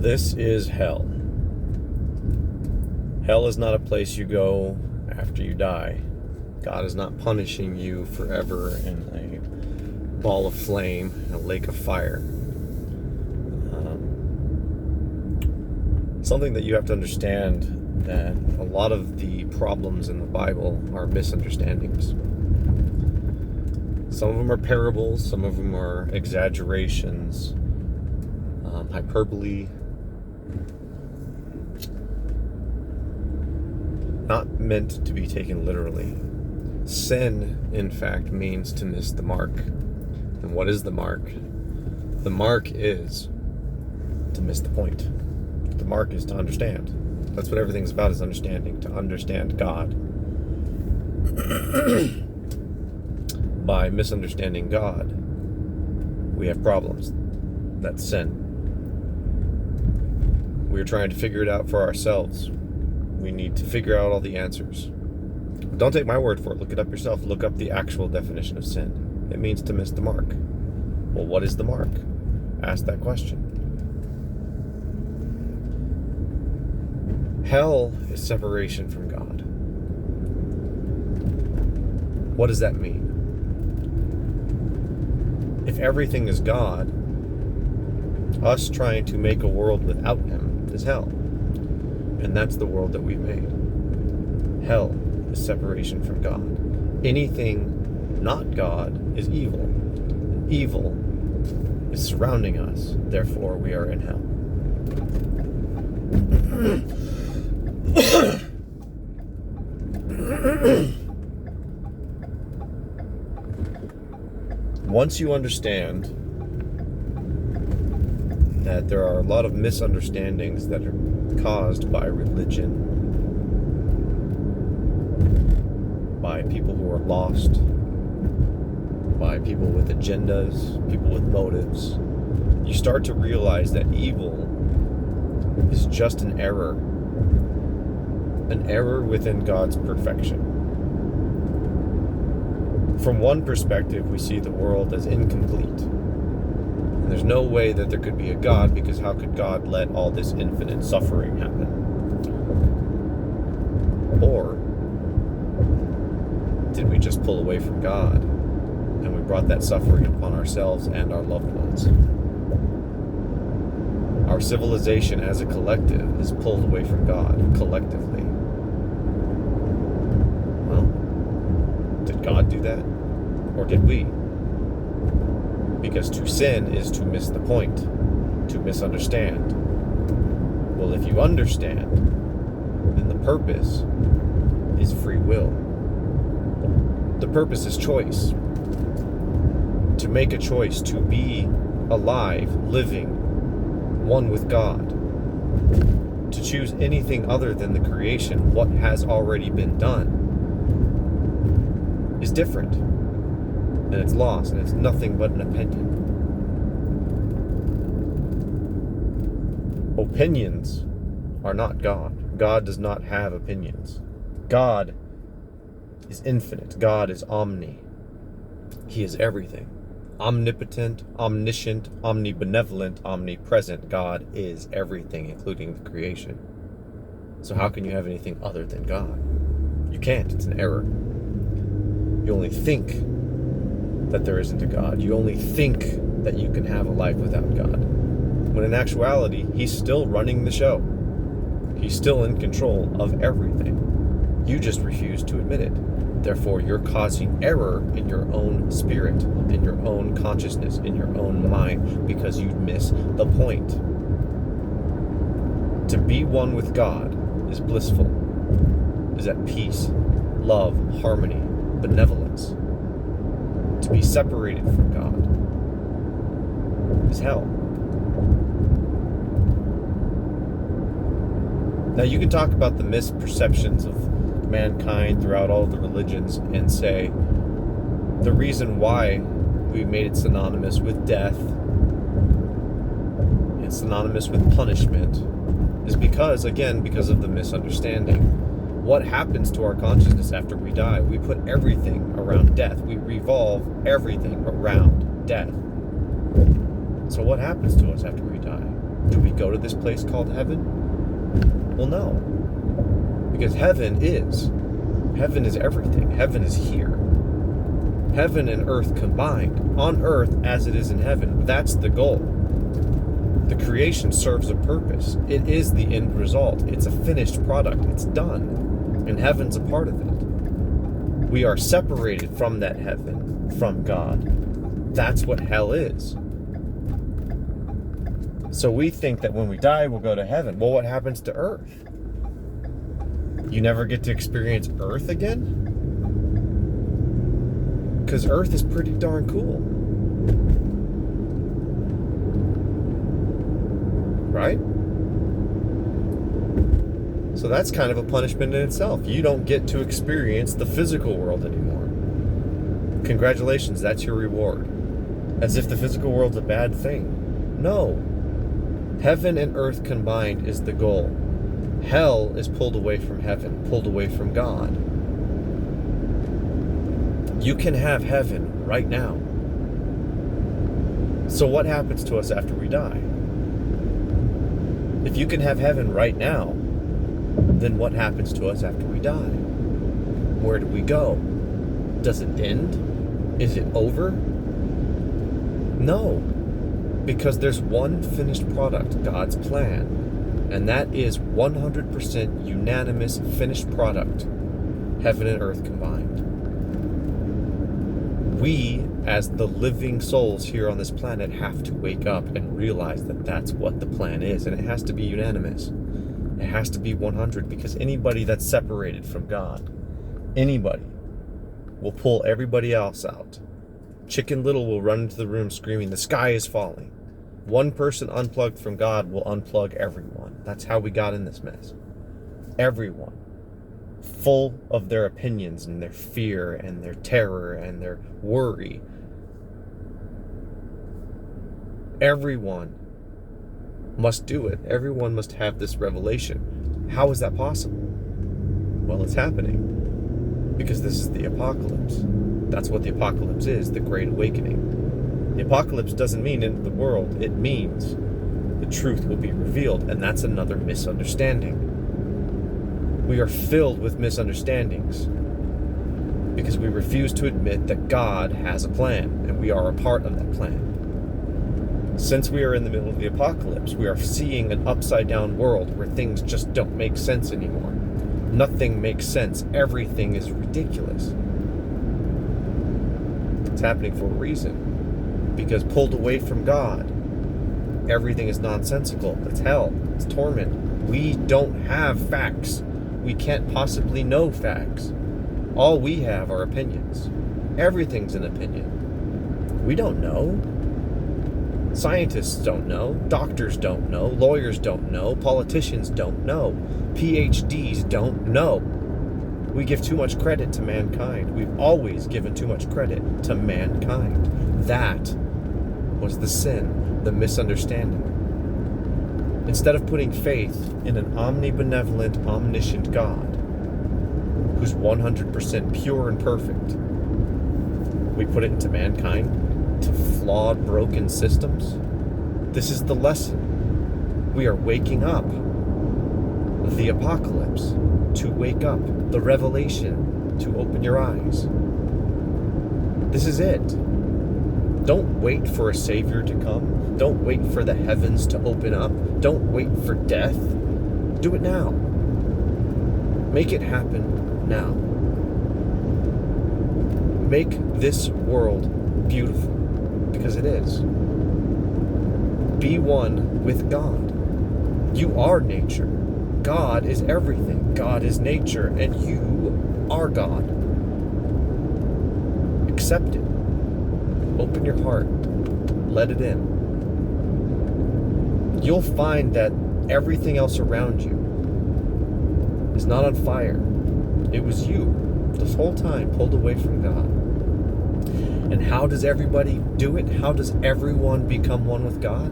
This is hell. Hell is not a place you go after you die. God is not punishing you forever in a ball of flame, in a lake of fire. Something that you have to understand, that a lot of the problems in the Bible are misunderstandings. Some of them are parables, some of them are exaggerations, hyperbole, not meant to be taken literally. Sin, in fact, means to miss the mark. And what is the mark? The mark is to miss the point. The mark is to understand. That's what everything's about, is understanding, to understand God. By misunderstanding God, we have problems. That's sin. We're trying to figure it out for ourselves. We need to figure out all the answers. But don't take my word for it. Look it up yourself. Look up the actual definition of sin. It means to miss the mark. Well, what is the mark? Ask that question. Hell is separation from God. What does that mean? If everything is God, us trying to make a world without Him is hell. And that's the world that we've made. Hell is separation from God. Anything not God is evil. Evil is surrounding us. Therefore, we are in hell. Once you understand that there are a lot of misunderstandings that are caused by religion, by people who are lost, by people with agendas, people with motives, you start to realize that evil is just an error within God's perfection. From one perspective, we see the world as incomplete. And there's no way that there could be a God, because how could God let all this infinite suffering happen? Or did we just pull away from God and we brought that suffering upon ourselves and our loved ones? Our civilization as a collective is pulled away from God collectively. Well, did God do that? Or did we? Because to sin is to miss the point, to misunderstand. Well, if you understand, then the purpose is free will. The purpose is choice. To make a choice, to be alive, living, one with God. To choose anything other than the creation, what has already been done, is different. And it's lost, and it's nothing but an opinion. Opinions are not God. God does not have opinions. God is infinite. God is omni. He is everything. Omnipotent, omniscient, omnibenevolent, omnipresent. God is everything, including the creation. So how can you have anything other than God? You can't. It's an error. You only think that there isn't a God. You only think that you can have a life without God. When in actuality, He's still running the show. He's still in control of everything. You just refuse to admit it. Therefore, you're causing error in your own spirit, in your own consciousness, in your own mind, because you miss the point. To be one with God is blissful, is at peace, love, harmony, benevolence. To be separated from God is hell. Now, you can talk about the misperceptions of mankind throughout all of the religions and say the reason why we made it synonymous with death and synonymous with punishment is because of the misunderstanding. What happens to our consciousness after we die? We put everything around death. We revolve everything around death. So what happens to us after we die? Do we go to this place called heaven? Well, no. Because heaven is everything. Heaven is here. Heaven and earth combined. On earth as it is in heaven. That's the goal. The creation serves a purpose. It is the end result. It's a finished product. It's done. And heaven's a part of it. We are separated from that heaven, from God. That's what hell is. So we think that when we die, we'll go to heaven. Well, what happens to earth? You never get to experience earth again? Because earth is pretty darn cool. Right? So that's kind of a punishment in itself. You don't get to experience the physical world anymore. Congratulations, that's your reward. As if the physical world's a bad thing. No. Heaven and earth combined is the goal. Hell is pulled away from heaven, pulled away from God. You can have heaven right now. So what happens to us after we die? If you can have heaven right now, then what happens to us after we die? Where do we go? Does it end? Is it over? No, because there's one finished product, God's plan. And that is 100% unanimous finished product, heaven and earth combined. We, as the living souls here on this planet, have to wake up and realize that that's what the plan is. And it has to be unanimous. It has to be 100, because anybody that's separated from God, anybody, will pull everybody else out. Chicken Little will run into the room screaming, "The sky is falling." One person unplugged from God will unplug everyone. That's how we got in this mess. Everyone. Full of their opinions and their fear and their terror and their worry. Everyone must do it. Everyone must have this revelation. How is that possible? Well, it's happening because this is the apocalypse. That's what the apocalypse is, the Great Awakening. The apocalypse doesn't mean end of the world. It means the truth will be revealed, and that's another misunderstanding. We are filled with misunderstandings because we refuse to admit that God has a plan, and we are a part of that plan. Since we are in the middle of the apocalypse, we are seeing an upside-down world where things just don't make sense anymore. Nothing makes sense. Everything is ridiculous. It's happening for a reason. Because pulled away from God, everything is nonsensical. It's hell. It's torment. We don't have facts. We can't possibly know facts. All we have are opinions. Everything's an opinion. We don't know. Scientists don't know. Doctors don't know. Lawyers don't know. Politicians don't know. PhDs don't know. We give too much credit to mankind. We've always given too much credit to mankind. That was the sin, the misunderstanding. Instead of putting faith in an omnibenevolent, omniscient God, who's 100% pure and perfect, we put it into mankind, to flawed, broken systems. This is the lesson. We are waking up. The apocalypse, to wake up. The revelation, to open your eyes. This is it. Don't wait for a savior to come. Don't wait for the heavens to open up. Don't wait for death. Do it now. Make it happen now. Make this world beautiful, because it is. Be one with God. You are nature. God is everything. God is nature, and you are God. Accept it. Open your heart. Let it in. You'll find that everything else around you is not on fire. It was you, this whole time, pulled away from God. And how does everybody do it? How does everyone become one with God?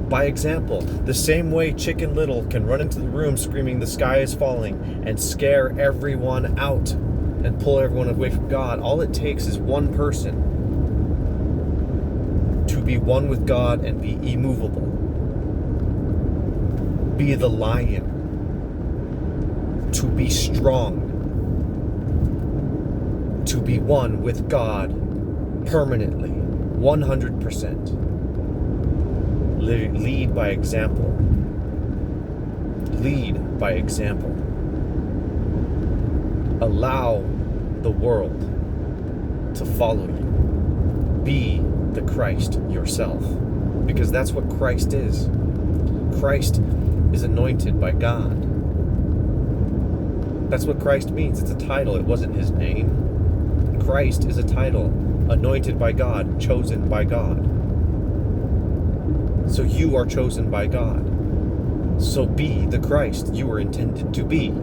By example. The same way Chicken Little can run into the room screaming, "The sky is falling," and scare everyone out and pull everyone away from God. All it takes is one person to be one with God and be immovable. be the lion, to be strong, to be one with God permanently, 100%. Lead by example. Lead by example. Allow the world to follow you. Be the Christ yourself, because that's what Christ is. Christ is anointed by God. That's what Christ means. It's a title. It wasn't his name. Christ is a title, anointed by God, chosen by God. So you are chosen by God. So be the Christ you were intended to be.